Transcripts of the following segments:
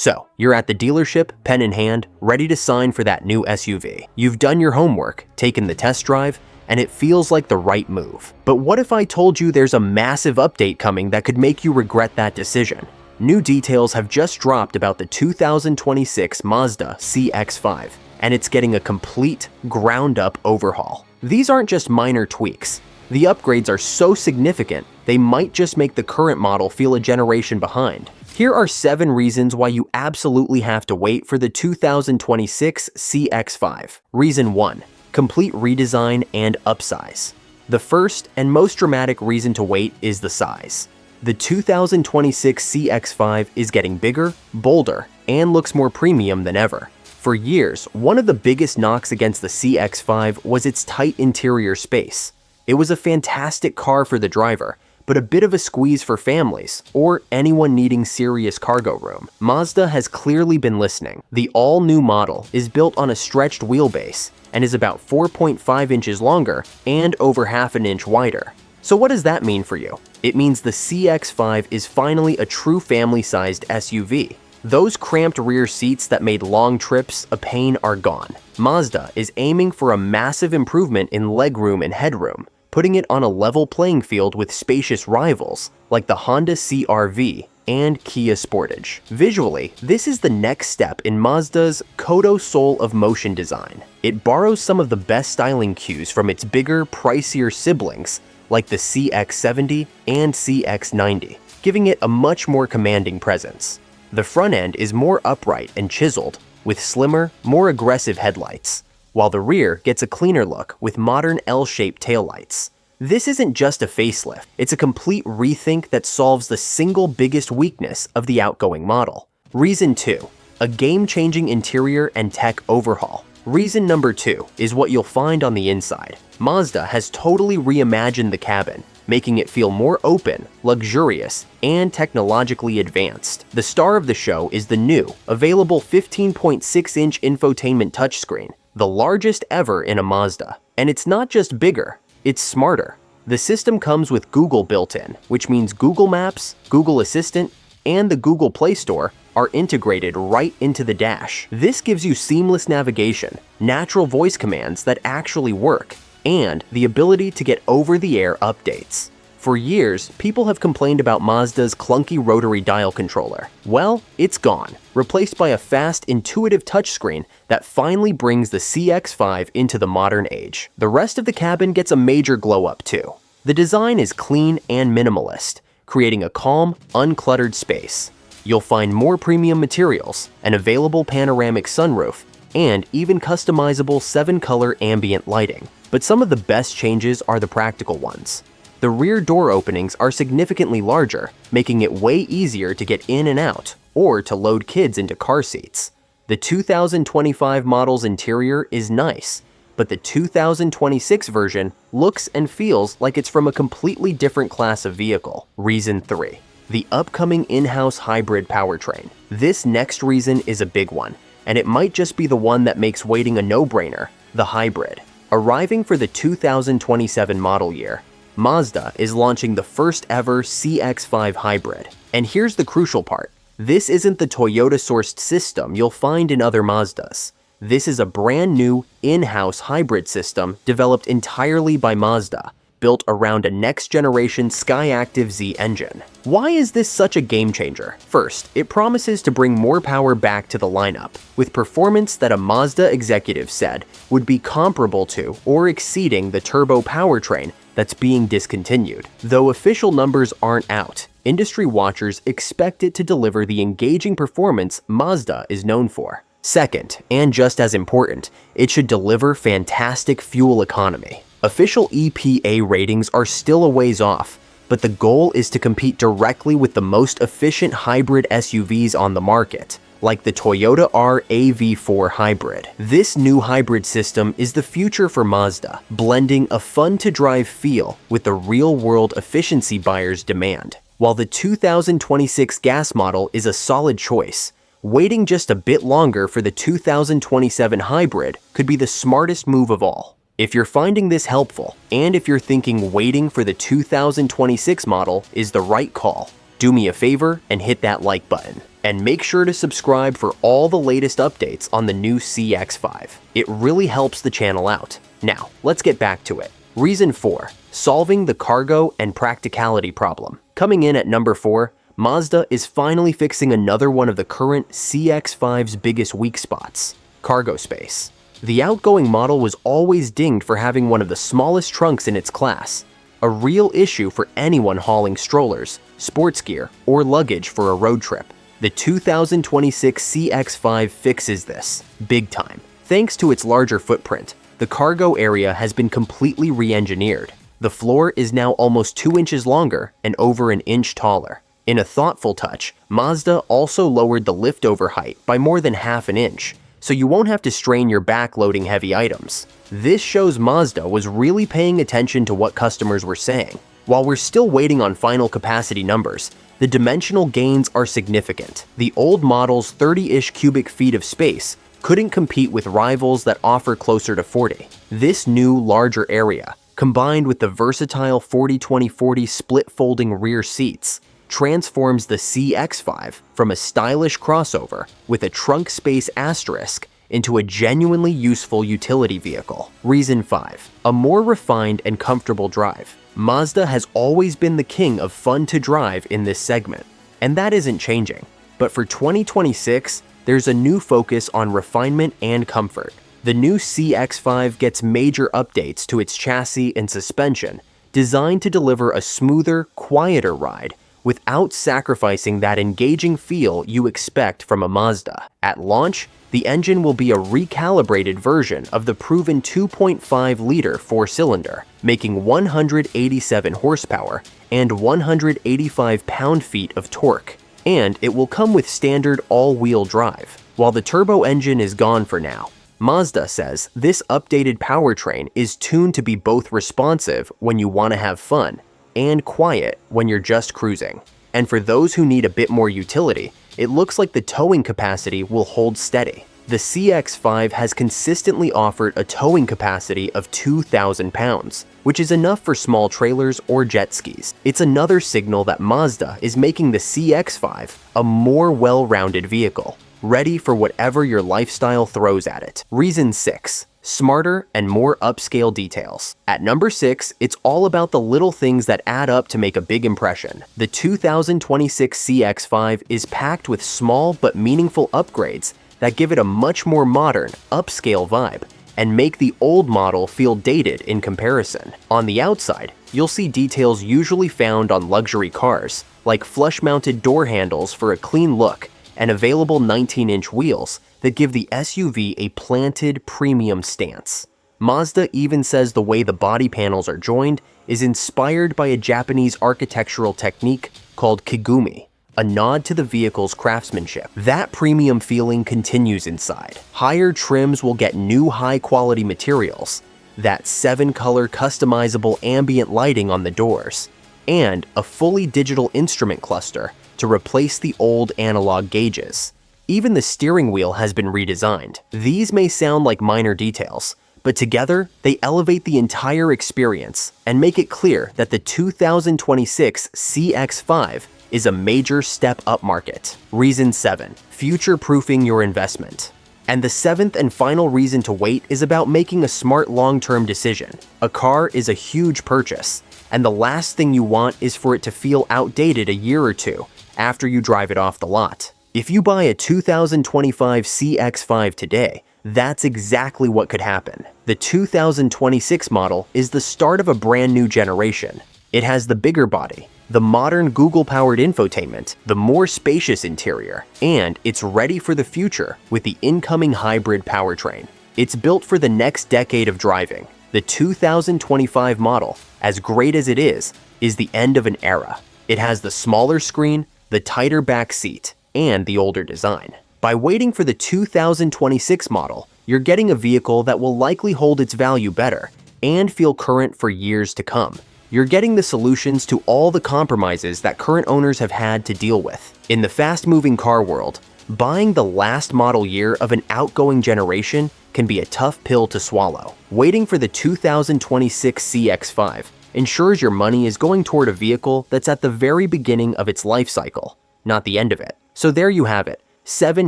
So, you're at the dealership, pen in hand, ready to sign for that new SUV. You've done your homework, taken the test drive, and it feels like the right move. But what if I told you there's a massive update coming that could make you regret that decision? New details have just dropped about the 2026 Mazda CX-5, and it's getting a complete, ground-up overhaul. These aren't just minor tweaks. The upgrades are so significant, they might just make the current model feel a generation behind. Here are 7 reasons why you absolutely have to wait for the 2026 CX-5. Reason 1. Complete redesign and upsize. The first and most dramatic reason to wait is the size. The 2026 CX-5 is getting bigger, bolder, and looks more premium than ever. For years, one of the biggest knocks against the CX-5 was its tight interior space. It was a fantastic car for the driver, but a bit of a squeeze for families or anyone needing serious cargo room. Mazda has clearly been listening. The all-new model is built on a stretched wheelbase and is about 4.5 inches longer and over half an inch wider. So what does that mean for you? It means the CX-5 is finally a true family-sized SUV. Those cramped rear seats that made long trips a pain are gone. Mazda is aiming for a massive improvement in legroom and headroom, putting it on a level playing field with spacious rivals like the Honda CR-V and Kia Sportage. Visually, this is the next step in Mazda's Kodo soul of motion design. It borrows some of the best styling cues from its bigger, pricier siblings like the CX-70 and CX-90, giving it a much more commanding presence. The front end is more upright and chiseled, with slimmer, more aggressive headlights, while the rear gets a cleaner look with modern L-shaped taillights. This isn't just a facelift, it's a complete rethink that solves the single biggest weakness of the outgoing model. Reason 2. A game-changing interior and tech overhaul. Reason number 2 is what you'll find on the inside. Mazda has totally reimagined the cabin, making it feel more open, luxurious, and technologically advanced. The star of the show is the new, available 15.6-inch infotainment touchscreen, the largest ever in a Mazda. And it's not just bigger, it's smarter. The system comes with Google built in, which means Google Maps, Google Assistant, and the Google Play Store are integrated right into the dash. This gives you seamless navigation, natural voice commands that actually work, and the ability to get over-the-air updates. For years, people have complained about Mazda's clunky rotary dial controller. Well, it's gone, replaced by a fast, intuitive touchscreen that finally brings the CX-5 into the modern age. The rest of the cabin gets a major glow-up too. The design is clean and minimalist, creating a calm, uncluttered space. You'll find more premium materials, an available panoramic sunroof, and even customizable 7-color ambient lighting. But some of the best changes are the practical ones. The rear door openings are significantly larger, making it way easier to get in and out, or to load kids into car seats. The 2025 model's interior is nice, but the 2026 version looks and feels like it's from a completely different class of vehicle. Reason 3. The upcoming in-house hybrid powertrain. This next reason is a big one, and it might just be the one that makes waiting a no-brainer: the hybrid. Arriving for the 2027 model year, Mazda is launching the first ever CX-5 hybrid. And here's the crucial part. This isn't the Toyota-sourced system you'll find in other Mazdas. This is a brand new, in-house hybrid system developed entirely by Mazda, built around a next-generation Skyactiv Z engine. Why is this such a game-changer? First, it promises to bring more power back to the lineup, with performance that a Mazda executive said would be comparable to or exceeding the turbo powertrain that's being discontinued. Though official numbers aren't out, industry watchers expect it to deliver the engaging performance Mazda is known for. Second, and just as important, it should deliver fantastic fuel economy. Official EPA ratings are still a ways off, but the goal is to compete directly with the most efficient hybrid SUVs on the market, like the Toyota RAV4 Hybrid. This new hybrid system is the future for Mazda, blending a fun-to-drive feel with the real-world efficiency buyers demand. While the 2026 gas model is a solid choice, waiting just a bit longer for the 2027 hybrid could be the smartest move of all. If you're finding this helpful, and if you're thinking waiting for the 2026 model is the right call, do me a favor and hit that like button. And make sure to subscribe for all the latest updates on the new CX-5. It really helps the channel out. Now, let's get back to it. Reason 4. Solving the cargo and practicality problem. Coming in at number 4, Mazda is finally fixing another one of the current CX-5's biggest weak spots: cargo space. The outgoing model was always dinged for having one of the smallest trunks in its class, a real issue for anyone hauling strollers, sports gear, or luggage for a road trip. The 2026 CX-5 fixes this, big time. Thanks to its larger footprint, the cargo area has been completely re-engineered. The floor is now almost 2 inches longer and over an inch taller. In a thoughtful touch, Mazda also lowered the liftover height by more than half an inch, so you won't have to strain your back loading heavy items. This shows Mazda was really paying attention to what customers were saying. While we're still waiting on final capacity numbers, the dimensional gains are significant. The old model's 30-ish cubic feet of space couldn't compete with rivals that offer closer to 40. This new, larger area, combined with the versatile 40-20-40 split-folding rear seats, transforms the CX-5 from a stylish crossover with a trunk space asterisk into a genuinely useful utility vehicle. Reason 5. A more refined and comfortable drive. Mazda has always been the king of fun to drive in this segment, and that isn't changing. But for 2026, there's a new focus on refinement and comfort. The new CX-5 gets major updates to its chassis and suspension, designed to deliver a smoother, quieter ride without sacrificing that engaging feel you expect from a Mazda. At launch, the engine will be a recalibrated version of the proven 2.5-liter four-cylinder, making 187 horsepower and 185 pound-feet of torque. And it will come with standard all-wheel drive. While the turbo engine is gone for now, Mazda says this updated powertrain is tuned to be both responsive when you want to have fun and quiet when you're just cruising. And for those who need a bit more utility, it looks like the towing capacity will hold steady. The CX-5 has consistently offered a towing capacity of 2,000 pounds, which is enough for small trailers or jet skis. It's another signal that Mazda is making the CX-5 a more well-rounded vehicle, ready for whatever your lifestyle throws at it. Reason 6. Smarter and more upscale details. At number 6, it's all about the little things that add up to make a big impression. The 2026 CX-5 is packed with small but meaningful upgrades that give it a much more modern, upscale vibe and make the old model feel dated in comparison. On the outside, you'll see details usually found on luxury cars, like flush-mounted door handles for a clean look and available 19-inch wheels that give the SUV a planted, premium stance. Mazda even says the way the body panels are joined is inspired by a Japanese architectural technique called kigumi, a nod to the vehicle's craftsmanship. That premium feeling continues inside. Higher trims will get new high-quality materials, that 7-color customizable ambient lighting on the doors, and a fully digital instrument cluster to replace the old analog gauges. Even the steering wheel has been redesigned. These may sound like minor details, but together they elevate the entire experience and make it clear that the 2026 CX-5 is a major step up market. Reason 7. Future-proofing your investment. And the 7th and final reason to wait is about making a smart long-term decision. A car is a huge purchase, and the last thing you want is for it to feel outdated a year or two after you drive it off the lot. If you buy a 2025 CX-5 today, that's exactly what could happen. The 2026 model is the start of a brand new generation. It has the bigger body, the modern Google-powered infotainment, the more spacious interior, and it's ready for the future with the incoming hybrid powertrain. It's built for the next decade of driving. The 2025 model, as great as it is the end of an era. It has the smaller screen, the tighter back seat, and the older design. By waiting for the 2026 model, you're getting a vehicle that will likely hold its value better and feel current for years to come. You're getting the solutions to all the compromises that current owners have had to deal with. In the fast-moving car world, buying the last model year of an outgoing generation can be a tough pill to swallow. Waiting for the 2026 CX-5 ensures your money is going toward a vehicle that's at the very beginning of its life cycle, not the end of it. So there you have it, 7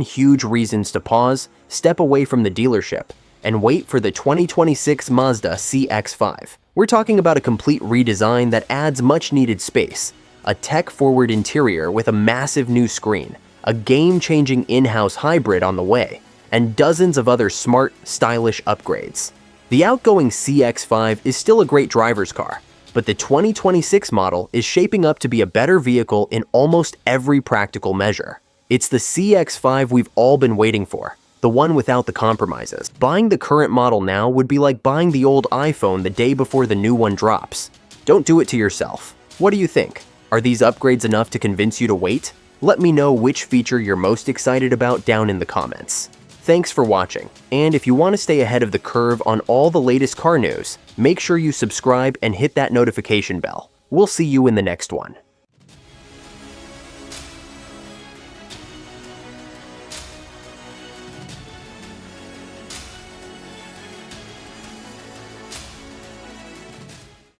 huge reasons to pause, step away from the dealership, and wait for the 2026 Mazda CX-5. We're talking about a complete redesign that adds much-needed space, a tech-forward interior with a massive new screen, a game-changing in-house hybrid on the way, and dozens of other smart, stylish upgrades. The outgoing CX-5 is still a great driver's car, but the 2026 model is shaping up to be a better vehicle in almost every practical measure. It's the CX-5 we've all been waiting for, the one without the compromises. Buying the current model now would be like buying the old iPhone the day before the new one drops. Don't do it to yourself. What do you think? Are these upgrades enough to convince you to wait? Let me know which feature you're most excited about down in the comments. Thanks for watching, and if you want to stay ahead of the curve on all the latest car news, make sure you subscribe and hit that notification bell. We'll see you in the next one.